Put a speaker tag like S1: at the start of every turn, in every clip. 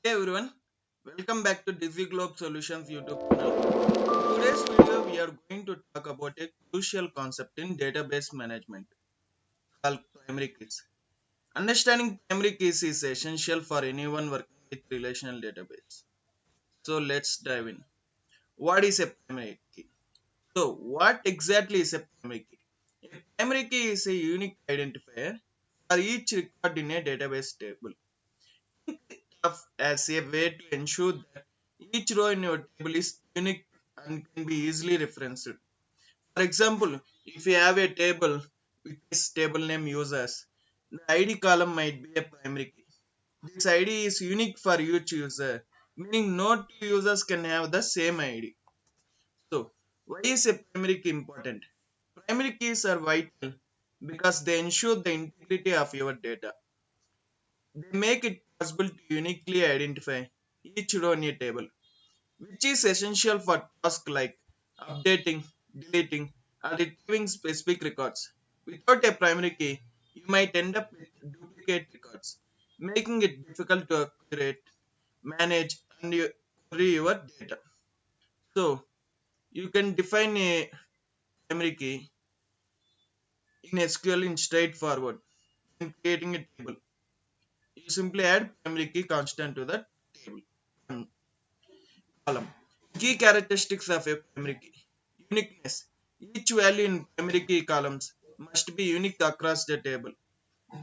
S1: Hey everyone, welcome back to Dizzy Globe Solutions YouTube channel. In today's video, we are going to talk about a crucial concept in database management called primary keys. Understanding primary keys is essential for anyone working with relational database. So let's dive in. What is a primary key? So, what exactly is a primary key? A primary key is a unique identifier for each record in a database table. Of as a way to ensure that each row in your table is unique and can be easily referenced. For example, if you have a table with this table name users, the ID column might be a primary key. This ID is unique for each user, meaning no two users can have the same ID. So, why is a primary key important? Primary keys are vital because they ensure the integrity of your data. They make it possible to uniquely identify each row in a table, which is essential for tasks like updating, deleting, or retrieving specific records. Without a primary key, you might end up with duplicate records, making it difficult to curate, manage, and query your data. So, you can define a primary key in SQL in straightforward when creating a table. You simply add primary key constant to the table column. Key characteristics of a primary key. Uniqueness. Each value in primary key columns must be unique across the table.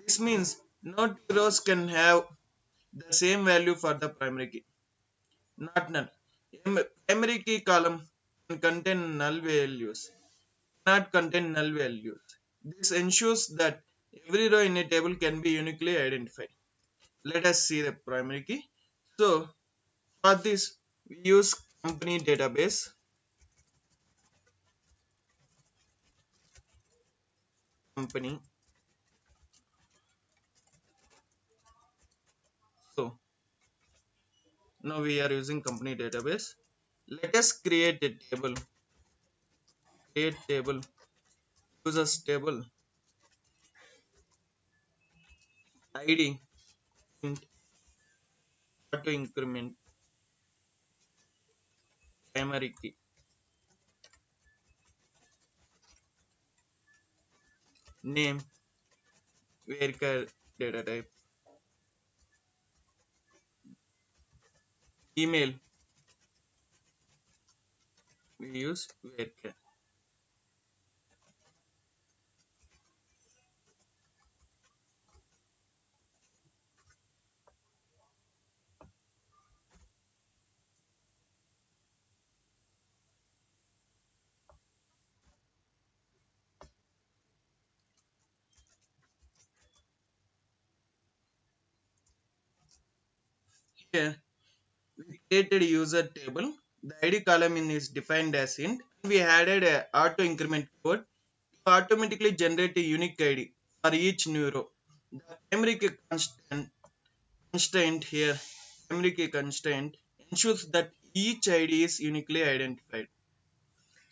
S1: This means no two rows can have the same value for the primary key. Not null. A primary key column can contain null values, not contain null values. This ensures that every row in a table can be uniquely identified. Let us see the primary key. So, for this, we use company database, company. So, now we are using company database. Let us create a table, create table, users table, ID, int, auto increment, primary key, name, varchar data type, email, we use varchar. Here, we created user table. The ID column is defined as int. We added a auto increment code to automatically generate a unique ID for each new row. The primary key constraint here, primary key constraint ensures that each ID is uniquely identified.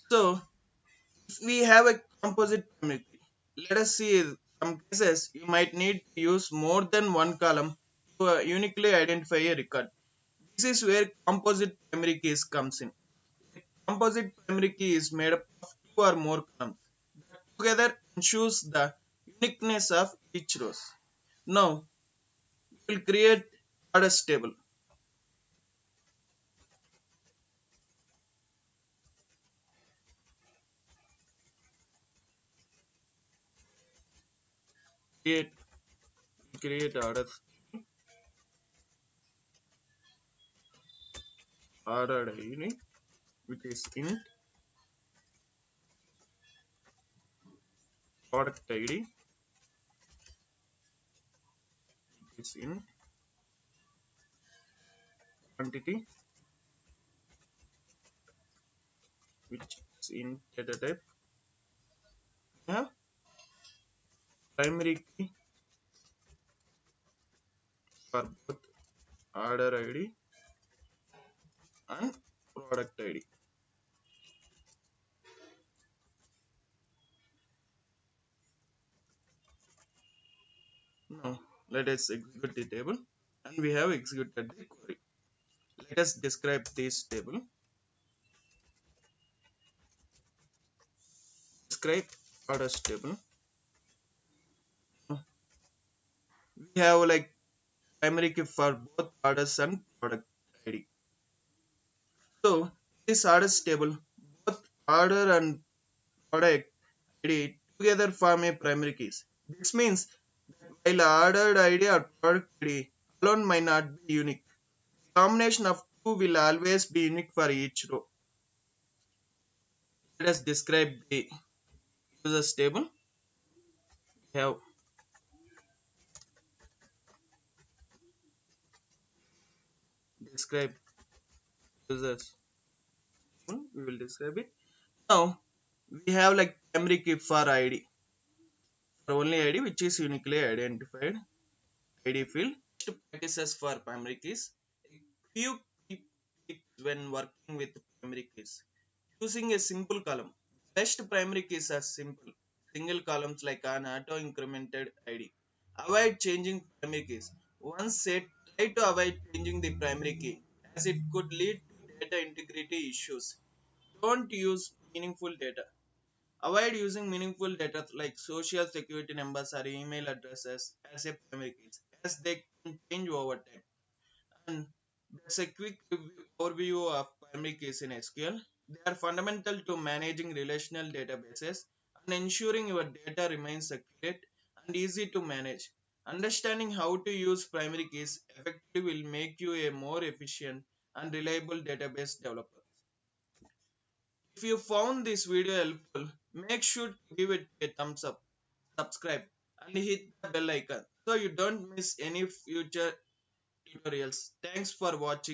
S1: So, if we have a composite primary key, let us see some cases you might need to use more than one column to uniquely identify a record. This is where composite primary keys comes in. A composite primary key is made up of two or more columns that together ensures the uniqueness of each rows. Now, we will create orders table. Create create order ID, which is int product ID, which is in quantity, which is in data type. We have primary key for both order ID and product ID. Now let us execute the table, and we have executed the query. Let us describe this table. Describe orders table. We have like primary key for both orders and product ID. So this orders table, both order and product ID together form a primary keys. This means that while ordered ID or product ID alone might not be unique, combination of two will always be unique for each row. Let us describe the users table. We have describe users table. We will describe it. Now we have like primary key for ID, for only ID which is uniquely identified ID field. Practices for primary keys. A few key tips when working with primary keys. Using a simple column. Best primary keys are simple. Single columns like an auto incremented ID. Avoid changing primary keys. Once set, try to avoid changing the primary key as it could lead to data integrity issues. Don't use meaningful data. Avoid using meaningful data like social security numbers or email addresses as a primary keys as they can change over time. And that's a quick overview of primary keys in SQL. They are fundamental to managing relational databases and ensuring your data remains accurate and easy to manage. Understanding how to use primary keys effectively will make you a more efficient and reliable database developer. If you found this video helpful, make sure to give it a thumbs up, subscribe, and hit the bell icon so you don't miss any future tutorials. Thanks for watching.